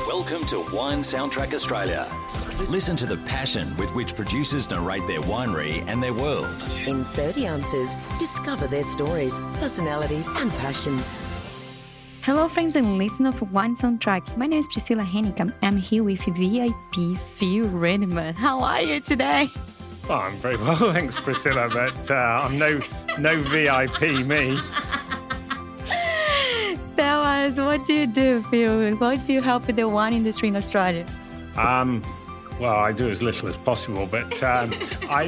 Welcome to Wine Soundtrack Australia. Listen to the passion with which producers narrate their winery and their world. In 30 ounces, discover their stories, personalities and passions. Hello friends and listeners of Wine Soundtrack. My name is Priscilla Hennicam. I'm here with VIP Phil Reedman. How are you today? Oh, I'm very well, thanks Priscilla, but I'm no VIP me. Tell us, what do you do, Phil? What do you help with the wine industry in Australia? Well, I do as little as possible, but I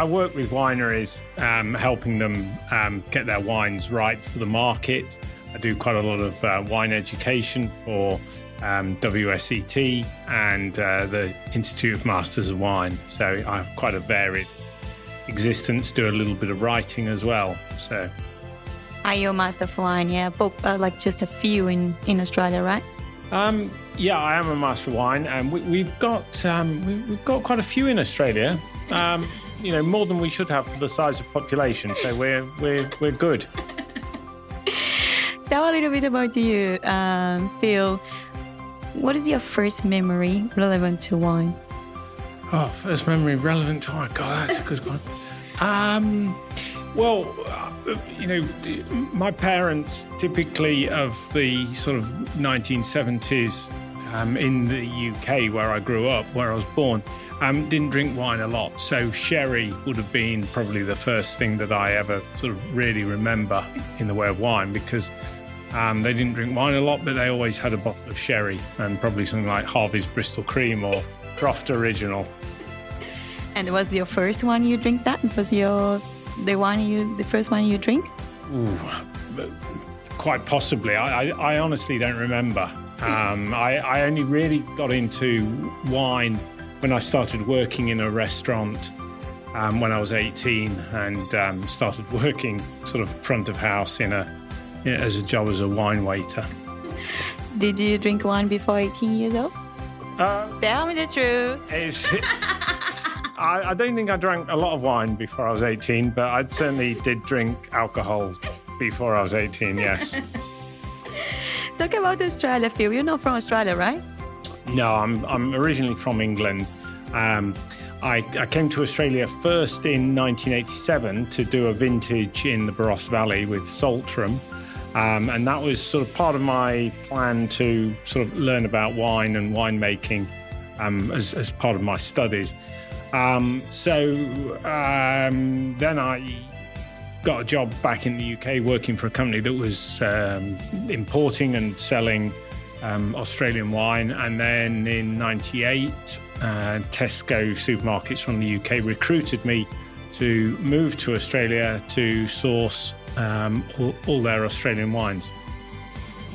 work with wineries, helping them get their wines right for the market. I do quite a lot of wine education for WSET and the Institute of Masters of Wine. So I have quite a varied existence, do a little bit of writing as well. So. Are you a master of wine? Yeah, like just a few in Australia, right? Yeah, I am a master of wine, and we've got quite a few in Australia. More than we should have for the size of population. So we're good. Tell a little bit about you, Phil. What is your first memory relevant to wine? Oh, first memory relevant to wine. God, that's a good one. My parents, typically of the sort of 1970s in the UK where I grew up, where I was born, didn't drink wine a lot. So sherry would have been probably the first thing that I ever sort of really remember in the way of wine, because they didn't drink wine a lot, but they always had a bottle of sherry and probably something like Harvey's Bristol Cream or Croft Original. And was your first one you drink that? Was the first one you drink? Ooh, quite possibly. I honestly don't remember. I only really got into wine when I started working in a restaurant when I was 18 and started working sort of front of house as a job as a wine waiter. Did you drink wine before 18 years old? Tell me the truth. I don't think I drank a lot of wine before I was 18, but I certainly did drink alcohol before I was 18, yes. Talk about Australia, Phil. You're not from Australia, right? No, I'm originally from England. I came to Australia first in 1987 to do a vintage in the Barossa Valley with Saltram. And that was sort of part of my plan to sort of learn about wine and winemaking as part of my studies. Then I got a job back in the UK working for a company that was importing and selling Australian wine. And then in 98, Tesco supermarkets from the UK recruited me to move to Australia to source all their Australian wines.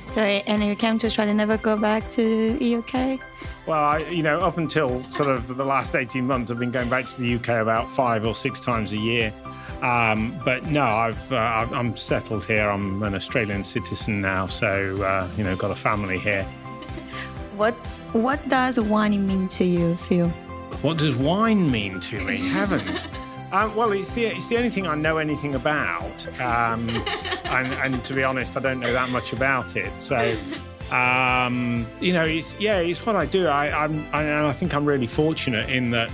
So, and you came to Australia, never go back to the UK? Well, up until sort of the last 18 months, I've been going back to the UK about 5 or 6 times a year. But no, I'm settled here. I'm an Australian citizen now, so got a family here. What does wine mean to you, Phil? What does wine mean to me? Heavens. Well, it's the only thing I know anything about, and to be honest, I don't know that much about it. So, it's what I do. I think I'm really fortunate in that,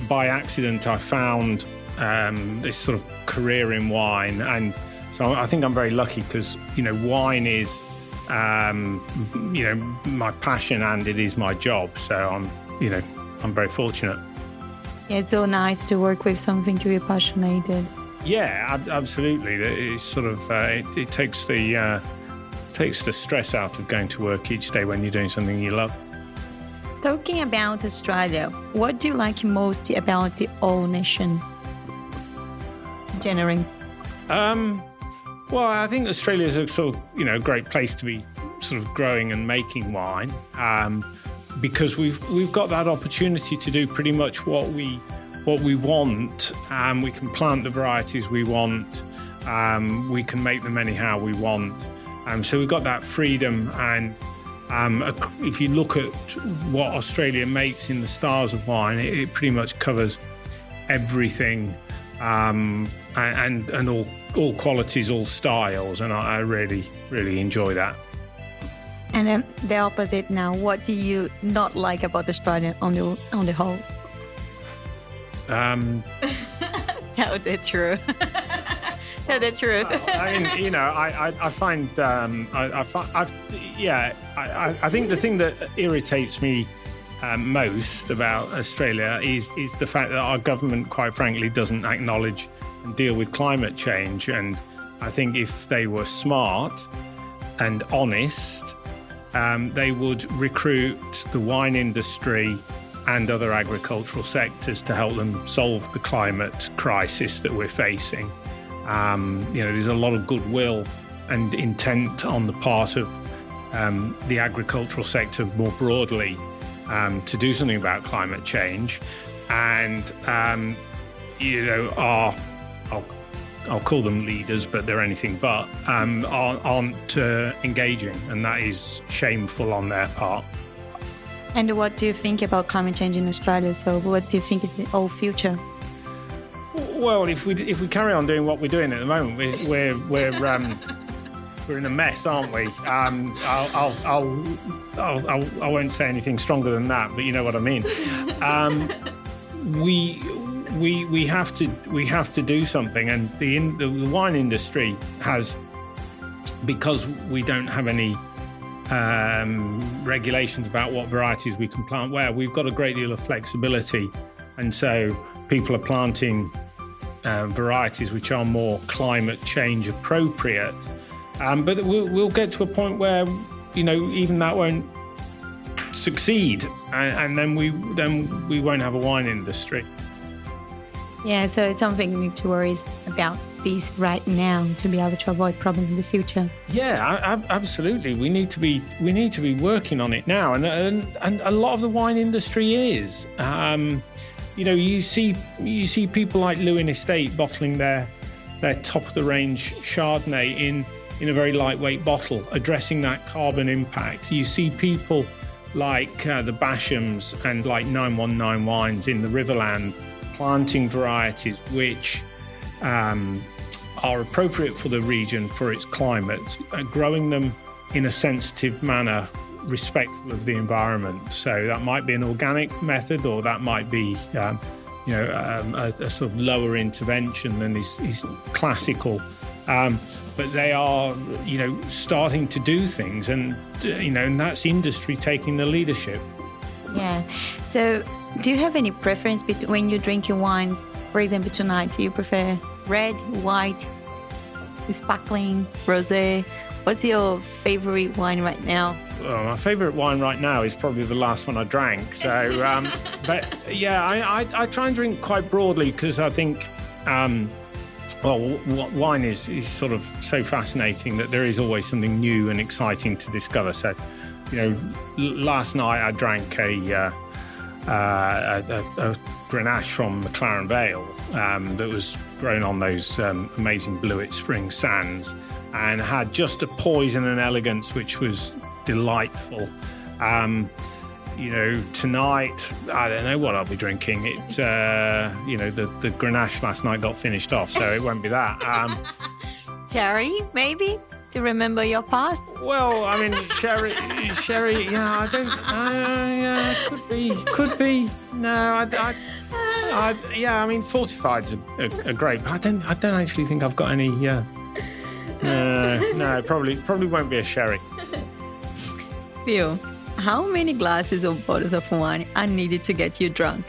by accident I found this sort of career in wine, and so I think I'm very lucky because wine is my passion and it is my job. So I'm very fortunate. Yeah, it's so nice to work with something you're passionate in. Yeah, absolutely. It's sort of it takes the stress out of going to work each day when you're doing something you love. Talking about Australia, what do you like most about the whole nation? Generally. Well, I think Australia is a sort of great place to be sort of growing and making wine. Because we've got that opportunity to do pretty much what we want. We can plant the varieties we want. We can make them anyhow we want. So we've got that freedom. And if you look at what Australia makes in the stars of wine, it pretty much covers everything, and all qualities, all styles. And I really, really enjoy that. And then the opposite now. What do you not like about Australia on the whole? Tell the truth. Tell the truth. I mean, you know, I find I think the thing that irritates me most about Australia is the fact that our government, quite frankly, doesn't acknowledge and deal with climate change. And I think if they were smart and honest, they would recruit the wine industry and other agricultural sectors to help them solve the climate crisis that we're facing. You know, there's a lot of goodwill and intent on the part of the agricultural sector more broadly to do something about climate change. And, you know, I'll call them leaders, but they're anything but, aren't engaging, and that is shameful on their part. And what do you think about climate change in Australia? So what do you think is the whole future? Well, if we carry on doing what we're doing at the moment, we're in a mess, aren't we? I won't say anything stronger than that, but you know what I mean. We have to do something, and the wine industry has, because we don't have any regulations about what varieties we can plant where, we've got a great deal of flexibility, and so people are planting varieties which are more climate change appropriate. But we'll get to a point where, you know, even that won't succeed, and then we won't have a wine industry. Yeah, so it's something we need to worry about this right now to be able to avoid problems in the future. Yeah, absolutely. We need to be working on it now, and a lot of the wine industry is. You know, you see people like Lewin Estate bottling their top of the range Chardonnay in a very lightweight bottle, addressing that carbon impact. You see people like the Bashams and like 919 Wines in the Riverland planting varieties which are appropriate for the region, for its climate, growing them in a sensitive manner, respectful of the environment. So that might be an organic method, or that might be a sort of lower intervention than is classical. But they are, you know, starting to do things, and and that's industry taking the leadership. Yeah. So do you have any preference when you're drinking wines? For example, tonight, do you prefer red, white, sparkling, rosé? What's your favorite wine right now? Well, my favorite wine right now is probably the last one I drank. So, but yeah, I try and drink quite broadly, because I think, wine is sort of so fascinating that there is always something new and exciting to discover. So, you know, last night I drank a Grenache from McLaren Vale that was grown on those amazing Blewett Spring sands, and had just a poise and an elegance which was delightful. You know, tonight, I don't know what I'll be drinking. It, the Grenache last night got finished off, so it won't be that. Cherry, maybe, to remember your past? Well, I mean, sherry, yeah, I don't, could be. No, I mean, fortified's a great, but I don't actually think I've got any, no, probably won't be a sherry. Phil, how many glasses or bottles of wine are needed to get you drunk?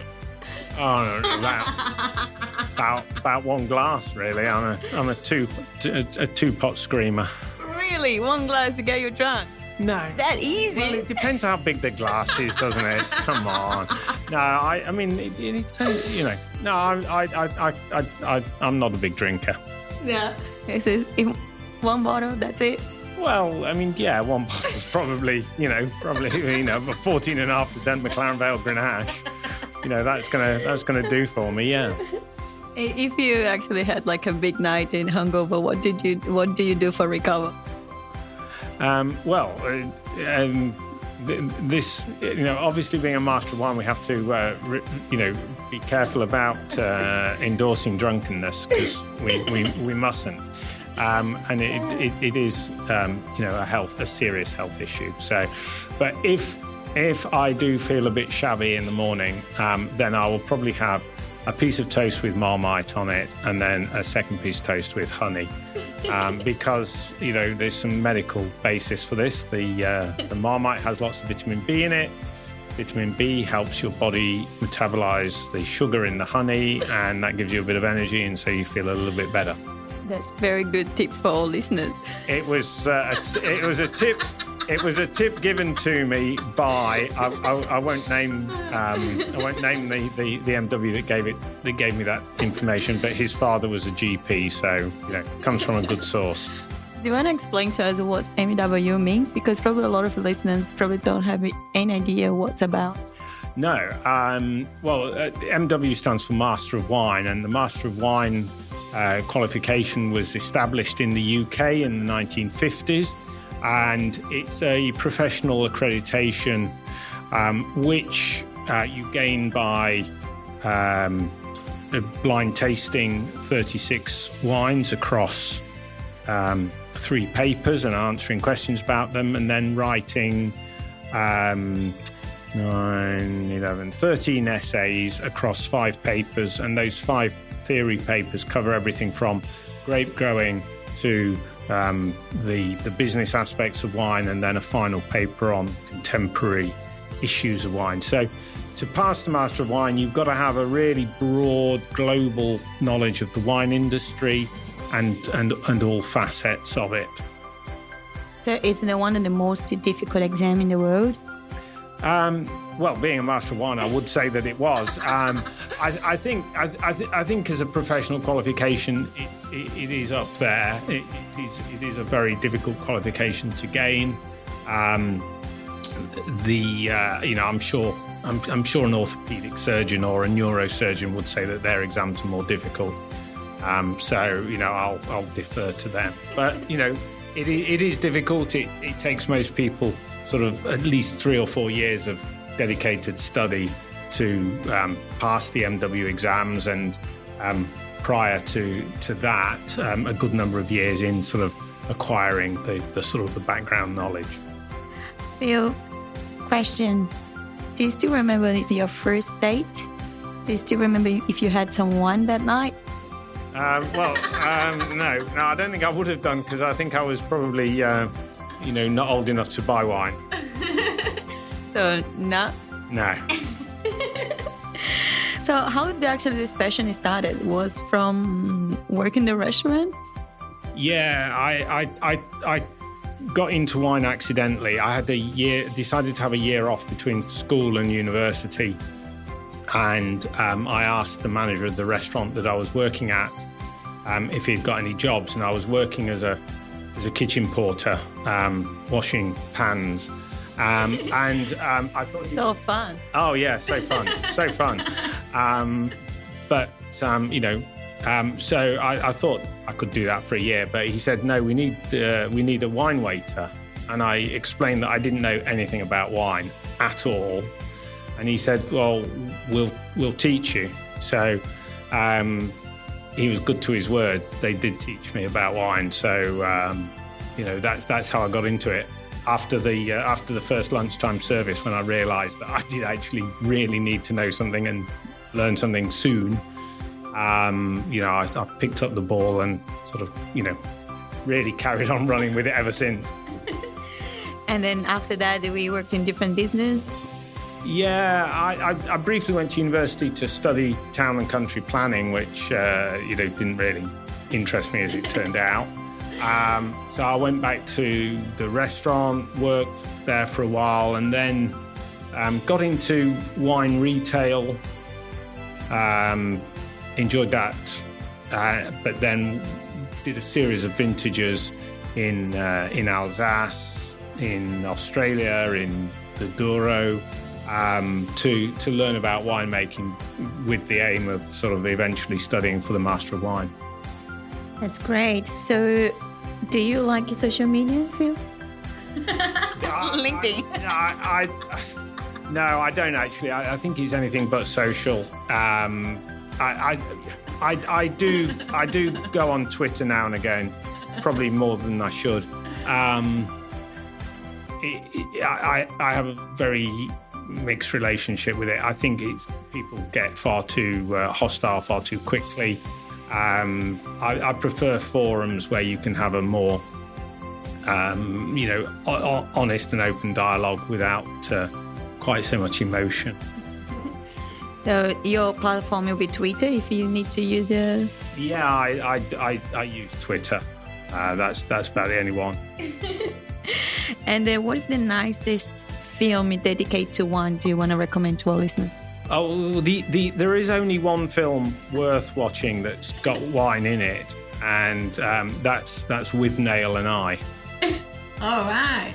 Oh, about one glass, really. I'm a two-pot screamer. Really? One glass to get you drunk? No. That easy? Well, it depends how big the glass is, doesn't it? Come on. No, I mean, it depends, you know. No, I'm not a big drinker. Yeah. So one bottle, that's it? Well, I mean, yeah, one bottle's probably, a 14.5% McLaren Vale Grenache. You know, that's gonna do for me, yeah. If you actually had like a big night in hungover, what do you do for recover? This, obviously being a master of wine, we have to, be careful about endorsing drunkenness, because we mustn't. and it is a serious health issue. So, but if I do feel a bit shabby in the morning, then I will probably have a piece of toast with Marmite on it, and then a second piece of toast with honey, because there's some medical basis for this. The Marmite has lots of vitamin B in it. Vitamin B helps your body metabolize the sugar in the honey, and that gives you a bit of energy, and so you feel a little bit better. That's very good tips for all listeners. It was a tip. It was a tip given to me by I won't name the MW that gave me that information, but his father was a GP, so it comes from a good source. Do you want to explain to us what MW means? Because probably a lot of listeners probably don't have any idea what it's about. No. MW stands for Master of Wine, and the Master of Wine qualification was established in the UK in the 1950s. And it's a professional accreditation which you gain by blind tasting 36 wines across 3 papers and answering questions about them, and then writing 13 essays across 5 papers. And those 5 theory papers cover everything from grape growing to the business aspects of wine, and then a final paper on contemporary issues of wine. So to pass the Master of Wine, you've got to have a really broad global knowledge of the wine industry and all facets of it. So is the one of the most difficult exam in the world? Well, being a Master of Wine, I would say that it was. I think as a professional qualification, it is up there. It is a very difficult qualification to gain. I'm sure an orthopedic surgeon or a neurosurgeon would say that their exams are more difficult. I'll defer to them. But it is difficult. It takes most people sort of at least 3 or 4 years of dedicated study to pass the MW exams, and prior to that, a good number of years in sort of acquiring the sort of the background knowledge. Phil, question: do you still remember your first date? Do you still remember if you had some wine that night? No, I don't think I would have done, because I think I was probably not old enough to buy wine. So no. So how did actually this passion started? Was from working in the restaurant? Yeah, I got into wine accidentally. I had decided to have a year off between school and university, and I asked the manager of the restaurant that I was working at if he'd got any jobs, and I was working as a kitchen porter, washing pans. I thought so fun. Oh yeah, so fun, so fun. So I thought I could do that for a year, but he said no. We need a wine waiter, and I explained that I didn't know anything about wine at all, and he said, well, we'll teach you. So he was good to his word. They did teach me about wine, so that's how I got into it. After the first lunchtime service, when I realised that I did actually really need to know something and learn something soon, I picked up the ball and sort of, really carried on running with it ever since. And then after that, we worked in different business. Yeah, I briefly went to university to study town and country planning, which didn't really interest me as it turned out. So I went back to the restaurant, worked there for a while, and then got into wine retail. Enjoyed that, but then did a series of vintages in Alsace, in Australia, in the Douro, to learn about winemaking, with the aim of sort of eventually studying for the Master of Wine. That's great. So, do you like social media, Phil? LinkedIn. No, I don't actually. I think it's anything but social. I do go on Twitter now and again, probably more than I should. I have a very mixed relationship with it. I think people get far too hostile far too quickly. I prefer forums where you can have a more honest and open dialogue without quite so much emotion. So your platform will be Twitter if you need to use it? Yeah, I use Twitter. That's about the only one. And then what's the nicest film you dedicate to wine do you want to recommend to our listeners? Oh, there is only one film worth watching that's got wine in it, and that's With Nail and I. All right.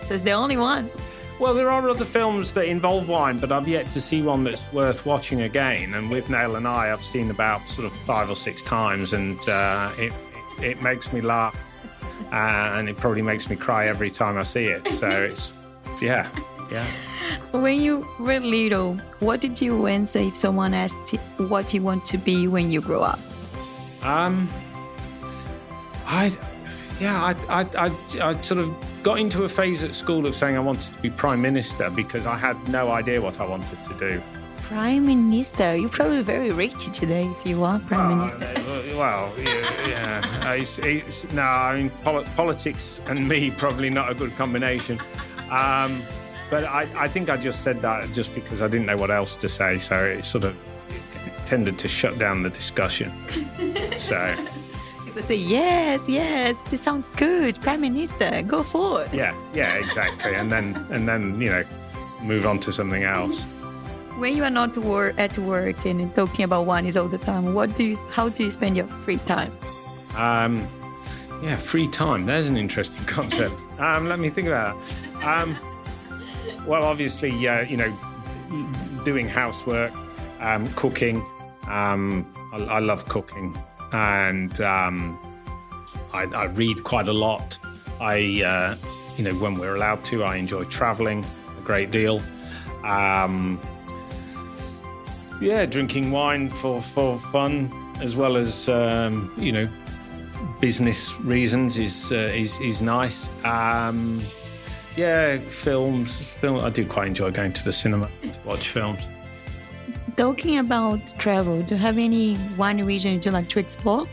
So it's the only one. Well, there are other films that involve wine, but I've yet to see one that's worth watching again. And With Nail and I, I've seen about sort of 5 or 6 times, and it makes me laugh, and it probably makes me cry every time I see it. So it's yeah. When you were little, what did you answer if someone asked what you want to be when you grow up? I sort of got into a phase at school of saying I wanted to be Prime Minister because I had no idea what I wanted to do. Prime Minister? You're probably very rich today if you are Prime Minister. Well, yeah. No, I mean, politics and me, probably not a good combination. But I think I just said that just because I didn't know what else to say, so it sort of tended to shut down the discussion. So... People say, yes, this sounds good, Prime Minister, go for it. Yeah, exactly. And then move on to something else. When you are not at work and talking about wines all the time, how do you spend your free time? Free time. There's an interesting concept. Let me think about that. Well, obviously, doing housework, cooking. I love cooking. And I read quite a lot. When we're allowed to, I enjoy traveling a great deal. Drinking wine for fun as well as business reasons is nice. Films. I do quite enjoy going to the cinema to watch films. Talking about travel, do you have any wine region you like to explore?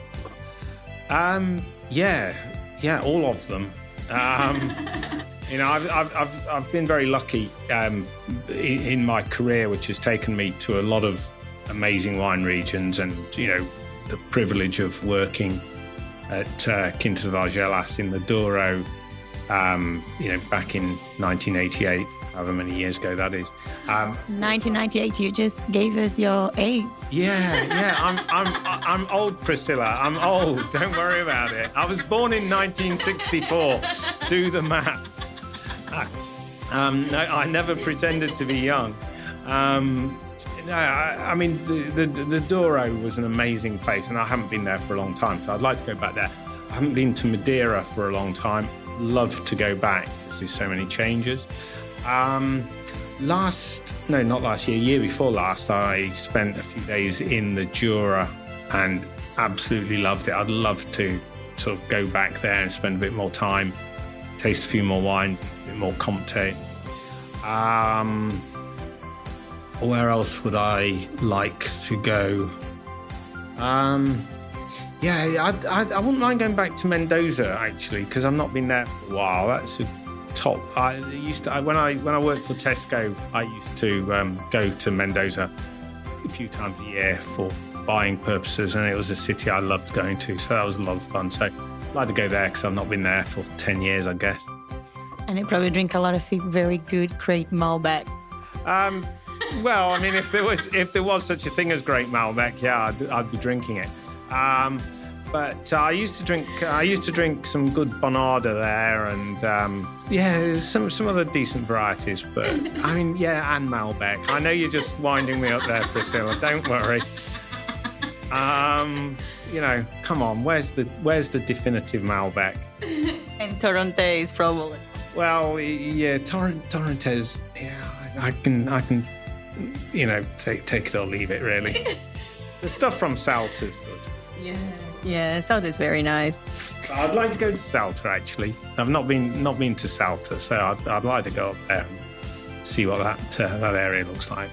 All of them. I've been very lucky in my career, which has taken me to a lot of amazing wine regions, and the privilege of working at Quinta de Alsace in the Douro, back in 1988. However many years ago that is. 1998, you just gave us your age. I'm old, Priscilla. I'm old. Don't worry about it. I was born in 1964. Do the maths. I never pretended to be young. The Douro was an amazing place, and I haven't been there for a long time, so I'd like to go back there. I haven't been to Madeira for a long time. Love to go back because there's so many changes. Year before last, I spent a few days in the Jura and absolutely loved it. I'd love to sort of go back there and spend a bit more time, taste a few more wines, a bit more Comte. Where else would I like to go? I wouldn't mind going back to Mendoza, actually, because I've not been there for a while. That's a top. When I worked for Tesco, I used to go to Mendoza a few times a year for buying purposes, and it was a city I loved going to, so that was a lot of fun. So I'd like to go there because I've not been there for 10 years, I guess. And you probably drink a lot of very good, great Malbec. Well, I mean, if there was such a thing as great Malbec, I'd be drinking it. But I used to drink some good Bonarda there, and some other decent varieties. But I mean, and Malbec. I know you're just winding me up there, Priscilla. Don't worry. Come on. Where's the definitive Malbec? And Torrontés, probably. Well, Torrontés. Yeah, I can. Take it or leave it, really. The stuff from Salta's good. Yeah. Yeah, South is very nice. I'd like to go to Salta, actually. I've not been to Salta, so I'd like to go up there and see what that area looks like.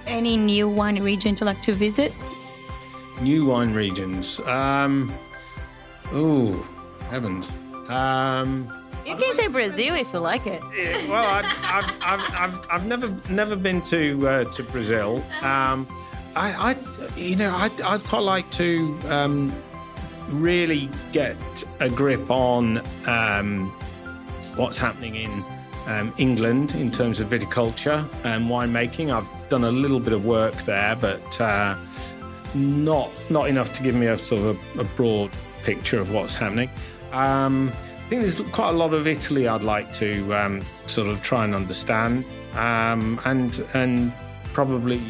Any new wine region you'd like to visit? New wine regions. Oh, heavens. You can say Brazil if you like it. Well, I've never been to Brazil. I'd quite like to really get a grip on what's happening in England in terms of viticulture and winemaking. I've done a little bit of work there, but not enough to give me a sort of a broad picture of what's happening. I think there's quite a lot of Italy I'd like to sort of try and understand, and probably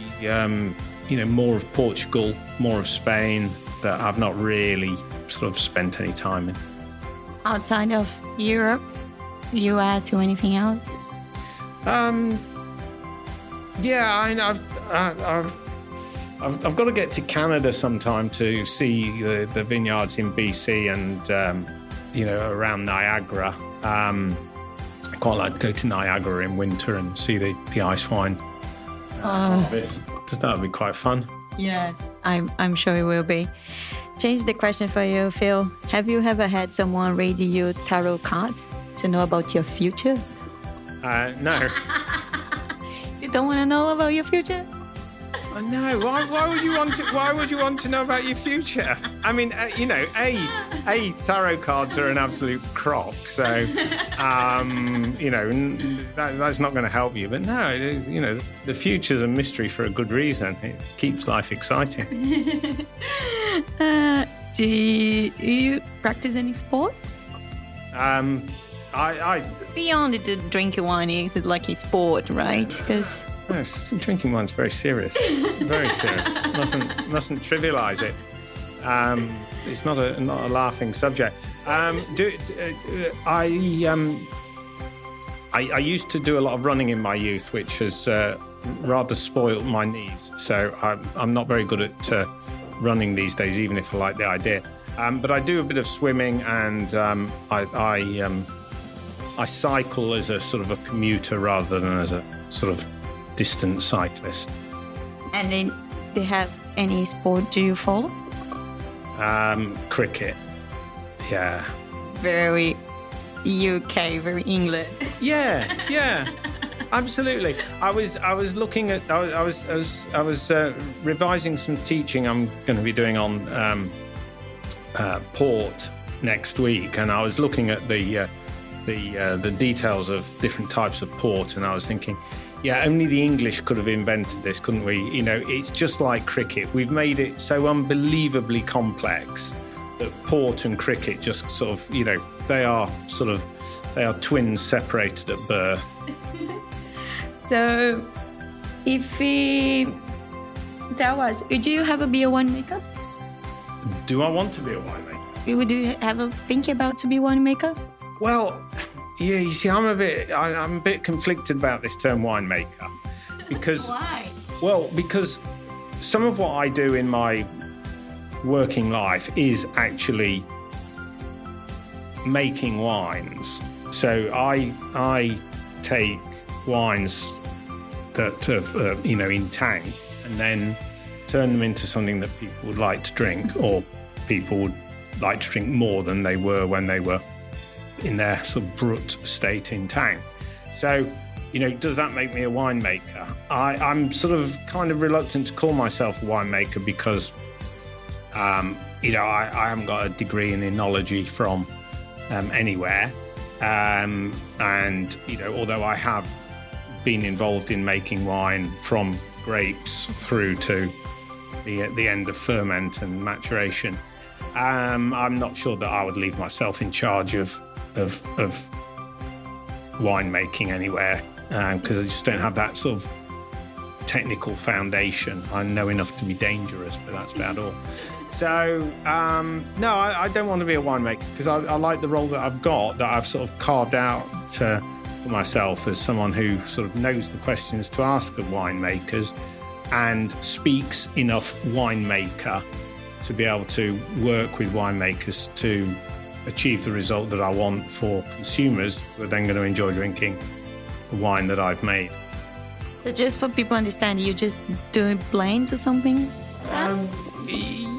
more of Portugal, more of Spain, that I've not really sort of spent any time in. Outside of Europe, US, or anything else? I've got to get to Canada sometime to see the vineyards in BC and around Niagara. I quite like to go to Niagara in winter and see the ice wine harvest. That would be quite fun. Yeah, I'm sure it will be. Change the question for you, Phil. Have you ever had someone read you tarot cards to know about your future? No. You don't want to know about your future? No. Why would you want to? Why would you want to know about your future? I mean, tarot cards are an absolute crock. So, that's not going to help you. But no, it is. The future's a mystery for a good reason. It keeps life exciting. Do you practice any sport? I beyond the drinking wine, is it like a sport, right? Because drinking wine's very serious. Very serious. Mustn't trivialise it. It's not a laughing subject. I used to do a lot of running in my youth, which has rather spoilt my knees. So I'm not very good at running these days, even if I like the idea. But I do a bit of swimming, and I cycle as a sort of a commuter rather than as a sort of distant cyclist. And then they have any sport do you follow? Cricket. Yeah. Very UK, very England. Yeah. Absolutely. I was looking at. I was revising some teaching I'm going to be doing on port next week, and I was looking at the details of different types of port, and I was thinking, yeah, only the English could have invented this, couldn't we? It's just like cricket. We've made it so unbelievably complex that port and cricket just sort of, they are twins separated at birth. So, if we tell us, do you have a beer winemaker? Do I want to be a winemaker? Would you ever think about to be a winemaker? Well, yeah, you see, I'm a bit conflicted about this term winemaker, because Why? Well, because some of what I do in my working life is actually making wines. So I take wines that have in tank and then turn them into something that people would like to drink, or people would like to drink more than they were when they were in their sort of brut state in tank. So, does that make me a winemaker? I'm sort of kind of reluctant to call myself a winemaker because, I haven't got a degree in enology from anywhere. And, although I have been involved in making wine from grapes through to the end of ferment and maturation, I'm not sure that I would leave myself in charge of winemaking anywhere, because I just don't have that sort of technical foundation. I know enough to be dangerous, but that's about all. So, no, I don't want to be a winemaker, because I like the role that I've got, that I've sort of carved out for myself as someone who sort of knows the questions to ask of winemakers and speaks enough winemaker to be able to work with winemakers to achieve the result that I want for consumers who are then going to enjoy drinking the wine that I've made. So just for people to understand, you just do blends or something?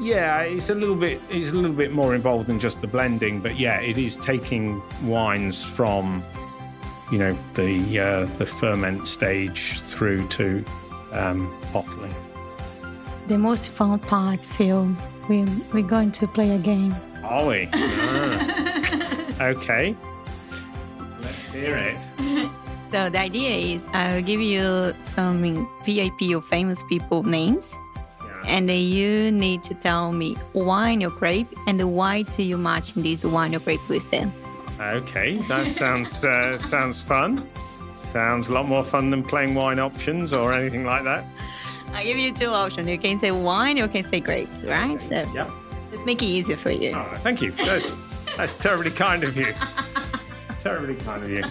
Yeah, it's a little bit more involved than just the blending, but yeah, it is taking wines from, the ferment stage through to bottling. The most fun part, Phil, we're going to play a game. Are we? Okay. Let's hear it. So the idea is I'll give you some VIP or famous people names. And then you need to tell me wine or grape, and why do you match this wine or grape with them? Okay, that sounds fun. Sounds a lot more fun than playing wine options or anything like that. I'll give you two options. You can say wine or you can say grapes, right? So yeah. Just make it easier for you. Oh, thank you. That's terribly kind of you. Terribly kind of you.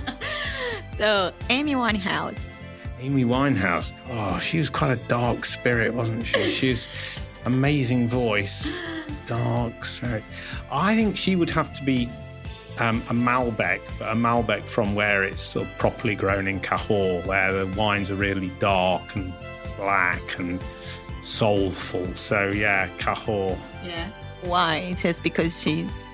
So Amy Winehouse. Amy Winehouse. Oh, she was quite a dark spirit, wasn't she? She's amazing voice, dark spirit. I think she would have to be a Malbec, but a Malbec from where it's sort of properly grown in Cahors, where the wines are really dark and black and soulful. So yeah, Cahors. Yeah. Why? Just because she's.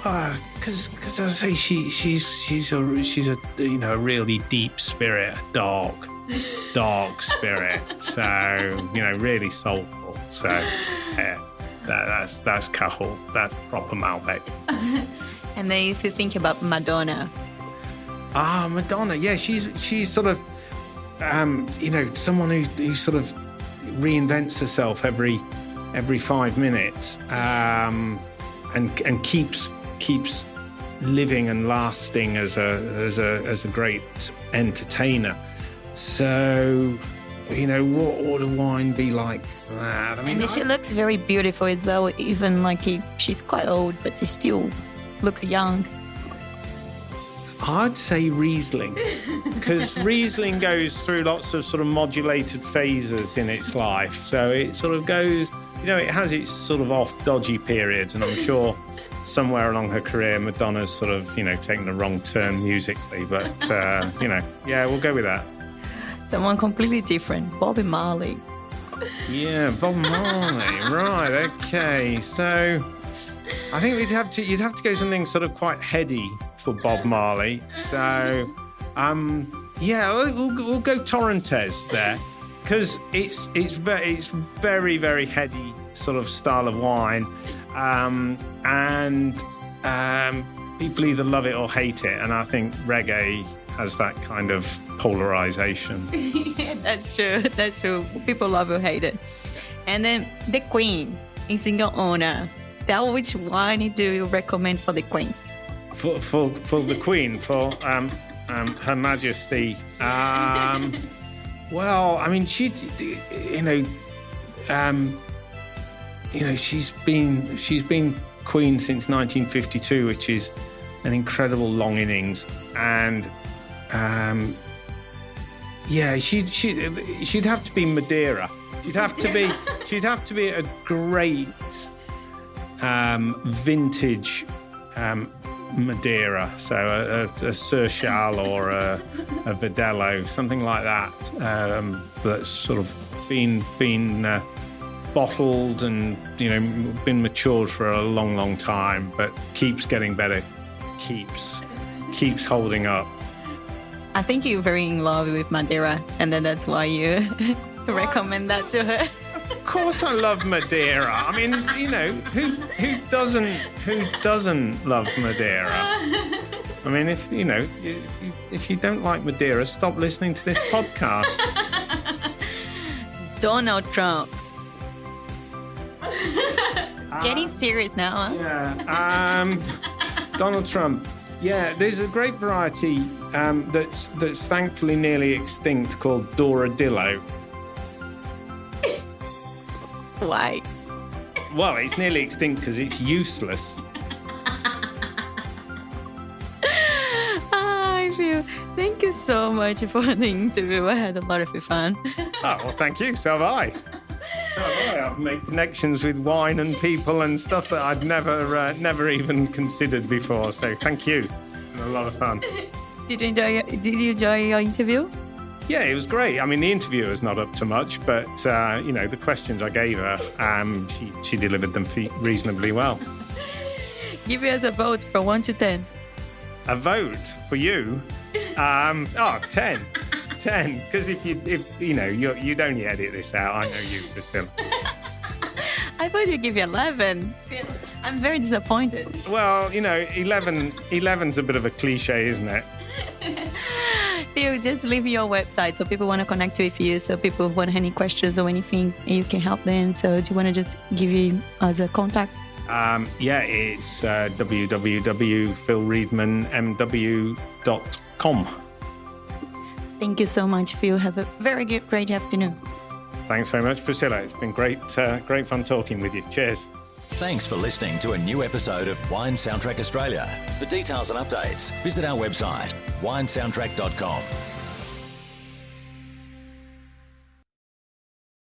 Because as I say, she's a really deep spirit, a dark spirit. So really soulful. So yeah, that's Cahors. That's proper Malbec. And then if you think about Madonna. Madonna. Yeah, she's sort of someone who sort of reinvents herself every 5 minutes and keeps living and lasting as a great entertainer. So, what would a wine be like that? I mean, and she looks very beautiful as well, even like she's quite old, but she still looks young. I'd say Riesling, because Riesling goes through lots of sort of modulated phases in its life. So it sort of goes, it has its sort of off dodgy periods, and I'm sure somewhere along her career, Madonna's sort of, taken a wrong turn musically, but, yeah, we'll go with that. Someone completely different, Bobby Marley. Yeah, Bob Marley, right, okay. So I think you'd have to go something sort of quite heady for Bob Marley. So, we'll go Torrentes there, because it's very, very heady sort of style of wine. And people either love it or hate it, and I think reggae has that kind of polarization. Yeah, that's true. People love or hate it. And then the Queen is in your honor. Tell which wine do you recommend for the Queen? For the Queen, for Her Majesty. Well, I mean, she's been Queen since 1952, which is an incredible long innings, and she'd have to be Madeira. She'd have to be a great vintage Madeira, so a Serchal or a Verdelho, something like that, that's sort of been bottled and been matured for a long time, but keeps getting better, keeps holding up. I think you're very in love with Madeira, and then that's why you recommend that to her. Of course, I love Madeira. I mean, who doesn't love Madeira? I mean, if you don't like Madeira, stop listening to this podcast. Donald Trump. Getting serious now, huh? Yeah. Donald Trump. Yeah, there's a great variety that's thankfully nearly extinct called Douradillo. Why? Well, it's nearly extinct because it's useless. Thank you so much for the interview. I had a lot of fun. Oh, well, thank you. So have I. So I've made connections with wine and people and stuff that I'd never even considered before. So thank you. It's been a lot of fun. Did you enjoy your interview? Yeah, it was great. I mean, the interview was not up to much, but the questions I gave her, she delivered them reasonably well. Give us a vote from 1 to 10. A vote for you? 10. 10. Because if you'd only edit this out, I know you, Priscilla. I thought you'd give you 11. I'm very disappointed. Well, 11's a bit of a cliche, isn't it? Phil, just leave your website so people want to connect with you, so people want any questions or anything, you can help them. So do you want to just give us a contact? It's www.philreedmanmw.com. Thank you so much, Phil. Have a very great afternoon. Thanks very much, Priscilla. It's been great fun talking with you. Cheers. Thanks for listening to a new episode of Wine Soundtrack Australia. For details and updates, visit our website, winesoundtrack.com.